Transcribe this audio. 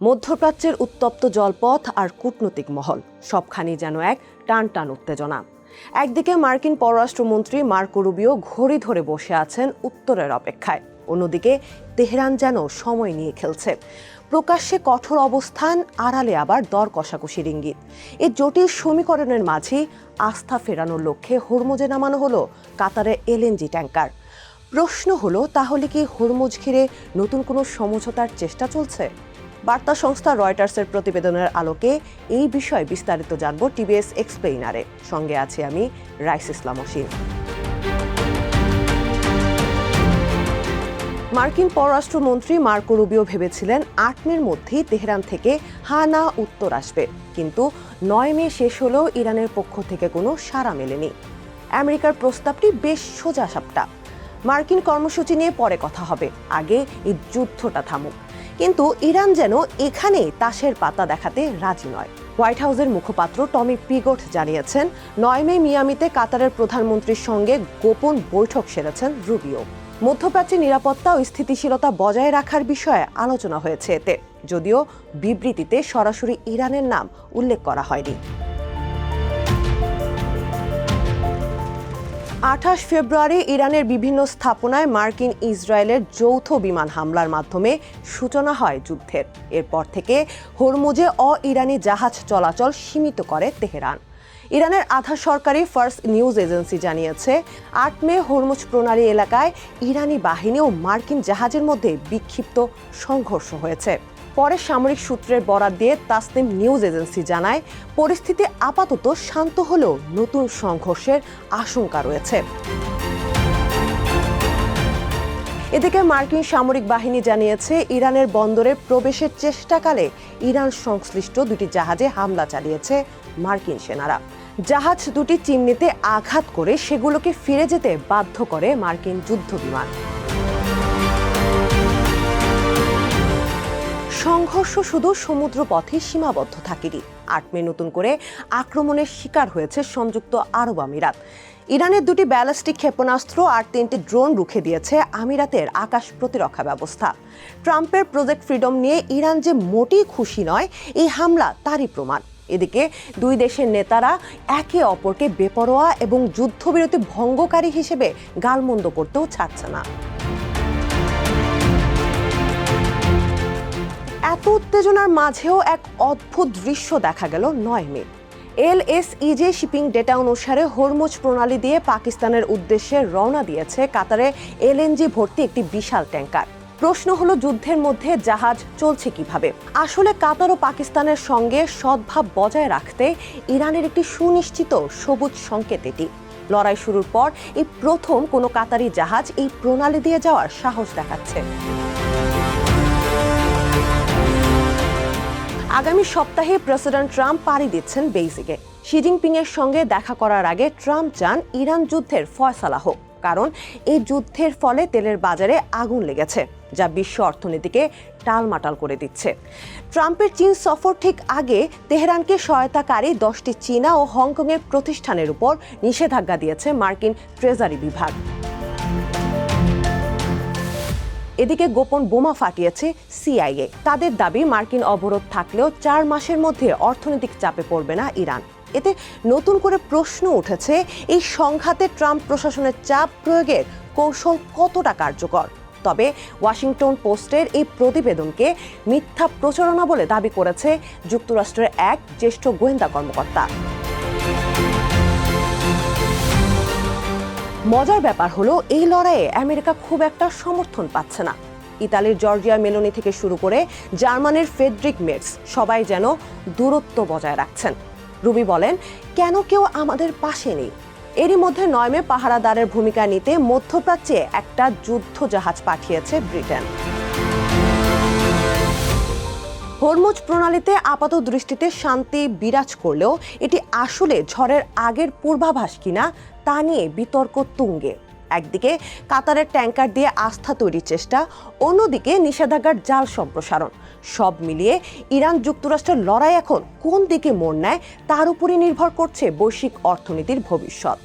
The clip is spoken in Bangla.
মধ্যপ্রাচ্যের উত্তপ্ত জলপথ আর কূটনৈতিক মহল সবখানি যেন এক টান টান উত্তেজনা। একদিকে মার্কিন পররাষ্ট্রমন্ত্রী মার্কো রুবিও ঘড়ি ধরে বসে আছেন উত্তরের অপেক্ষায়, অন্যদিকে তেহরান যেন সময় নিয়ে খেলছে। প্রকাশ্যে কঠোর অবস্থান, আড়ালে আবার দর কষাকষির ইঙ্গিত। এই জটিল সমীকরণের মাঝেই আস্থা ফেরানোর লক্ষ্যে হরমুজে নামানো হলো কাতারের এলএনজি ট্যাঙ্কার। প্রশ্ন হলো, তাহলে কি হরমুজ ঘিরে নতুন কোনো সমঝোতার চেষ্টা চলছে? বার্তা সংস্থা রয়টার্সের প্রতিবেদনের আলোকে এই বিষয়ে বিস্তারিত জানব টিবিএস এক্সপ্লেইনারে। সঙ্গে আছি আমি রাইস ইসলাম অসীম। মার্কিন পররাষ্ট্রমন্ত্রী মার্কো রুবিও ভেবেছিলেন ৮ মের মধ্যেই তেহরান থেকে হা না উত্তর আসবে, কিন্তু ৯ মে শেষ হলেও ইরানের পক্ষ থেকে কোনো সাড়া মেলেনি। আমেরিকার প্রস্তাবটি বেশ সোজাসাপটা। মার্কিন কর্মসূচি নিয়ে পরে কথা হবে, আগে এই যুদ্ধটা থামুক। কিন্তু ইরান যেন এখানেই তাসের পাতা দেখাতে রাজি নয়। হোয়াইট হাউসের মুখপাত্র টমি পিগট জানিয়েছেন, ৯ মে মিয়ামিতে কাতারের প্রধানমন্ত্রীর সঙ্গে গোপন বৈঠক সেরেছেন রুবিও। মধ্যপ্রাচ্যের নিরাপত্তা ও স্থিতিশীলতা বজায় রাখার বিষয়ে আলোচনা হয়েছে এতে, যদিও বিবৃতিতে সরাসরি ইরানের নাম উল্লেখ করা হয়নি। ২৮ ফেব্রুয়ারি ইরানের বিভিন্ন স্থাপনায় মার্কিন ইসরায়েলের যৌথ বিমান হামলার মাধ্যমে সূচনা হয় যুদ্ধের। এরপর থেকে হরমুজে অ-ইরানি জাহাজ চলাচল সীমিত করে তেহরান। ইরানের আধা সরকারি ফার্স নিউজ এজেন্সি জানিয়েছে, ৮ মে হরমুজ প্রণালী এলাকায় ইরানি বাহিনী ও মার্কিন জাহাজের মধ্যে বিক্ষিপ্ত সংঘর্ষ হয়েছে। পরে সামরিক সূত্রের বরাত দিয়ে তাসনিম নিউজ এজেন্সি জানায়, পরিস্থিতি আপাতত শান্ত হলেও নতুন সংঘর্ষের আশঙ্কা রয়েছে। এদিকে মার্কিন সামরিক বাহিনী জানিয়েছে, ইরানের বন্দরে প্রবেশের চেষ্টাকালে ইরান সংশ্লিষ্ট দুটি জাহাজে হামলা চালিয়েছে মার্কিন সেনারা। জাহাজ দুটি চিমনিতে আঘাত করে সেগুলোকে ফিরে যেতে বাধ্য করে মার্কিন যুদ্ধবিমান। সংঘর্ষ শুধু সমুদ্রপথে সীমাবদ্ধ থাকেনি। ৮ মে নতুন করে আক্রমণের শিকার হয়েছে সংযুক্ত আরব আমিরাত। ইরানের দুটি ব্যালিস্টিক ক্ষেপণাস্ত্র আর ৩টি ড্রোন রুখে দিয়েছে আমিরাতের আকাশ প্রতিরক্ষা ব্যবস্থা। ট্রাম্পের প্রজেক্ট ফ্রিডম নিয়ে ইরান যে মোটেই খুশি নয়, এই হামলা তারই প্রমাণ। এদিকে দুই দেশের নেতারা একে অপরকে বেপরোয়া এবং যুদ্ধবিরতি ভঙ্গকারী হিসেবে গালমন্দ করতেও ছাড়ছে না। এত উত্তেজনার মাঝেও এক অদ্ভুত দৃশ্য দেখা গেল ৯ মে। এলএসইজে শিপিং ডেটা অনুসারে হরমুজ প্রণালী দিয়ে পাকিস্তানের উদ্দেশ্যে রওনা দিয়েছে কাতারে এলএনজি ভর্তি একটি বিশাল ট্যাঙ্কার। প্রশ্ন হলো, যুদ্ধের মধ্যে জাহাজ চলছে কিভাবে? আসলে কাতার ও পাকিস্তানের সঙ্গে সদ্ভাব বজায় রাখতে ইরানের একটি সুনিশ্চিত সবুজ সংকেত এটি। লড়াই শুরুর পর এই প্রথম কোনো কাতারি জাহাজ এই প্রণালী দিয়ে যাওয়ার সাহস দেখাচ্ছে। আগামী সপ্তাহে প্রেসিডেন্ট ট্রাম্প পাড়ি দিচ্ছেন বেইজিংয়ে। শি জিনপিং এর সঙ্গে দেখা করার আগে ট্রাম্প চান ইরান যুদ্ধের ফয়সালা হোক, কারণ এই যুদ্ধের ফলে তেলের বাজারে আগুন লেগেছে, যা বিশ্ব অর্থনীতিকে টালমাটাল করে দিচ্ছে। ট্রাম্পের চীন সফর ঠিক আগে তেহরানকে সহায়তাকারী 10টি চীনা ও হংকংয়ের প্রতিষ্ঠানের উপর নিষেধাজ্ঞা দিয়েছে মার্কিন ট্রেজারি বিভাগ। এদিকে গোপন বোমা ফাটিয়েছে সিআইএ। তাদের দাবি, মার্কিন অবরোধ থাকলেও 4 মাসের মধ্যে অর্থনৈতিক চাপে পড়বে না ইরান। এতে নতুন করে প্রশ্ন উঠেছে, এই সংঘাতে ট্রাম্প প্রশাসনের চাপ প্রয়োগের কৌশল কতটা কার্যকর? তবে ওয়াশিংটন পোস্টের এই প্রতিবেদনকে মিথ্যা প্রচারণা বলে দাবি করেছে যুক্তরাষ্ট্রের এক জ্যেষ্ঠ গোয়েন্দা কর্মকর্তা। মজার ব্যাপার হলো, এই লড়াইয়ে আমেরিকা খুব একটা সমর্থন পাচ্ছে না। ইতালির জর্জিয়া মেলোনি থেকে শুরু করে জার্মানির ফ্রেডরিক মেটস সবাই যেন দূরত্ব বজায় রাখছেন। রুবি বলেন, কেন কেউ আমাদের পাশে নেই? এরই মধ্যে ৯ মে পাহারাদারের ভূমিকা নিতে মধ্যপ্রাচ্যে একটা যুদ্ধ জাহাজ পাঠিয়েছে ব্রিটেন। হরমুজ প্রণালীতে আপাত দৃষ্টিতে শান্তি বিরাজ করলেও এটি আসলে ঝড়ের আগের পূর্বাভাস কিনা তা নিয়ে বিতর্ক তুঙ্গে। একদিকে কাতারের ট্যাঙ্কার দিয়ে আস্থা তৈরির চেষ্টা, অন্যদিকে নিষেধাজ্ঞার জাল সম্প্রসারণ। সব মিলিয়ে ইরান যুক্তরাষ্ট্রের লড়াই এখন কোন দিকে মোড় নেয় তার উপরই নির্ভর করছে বৈশ্বিক অর্থনীতির ভবিষ্যৎ।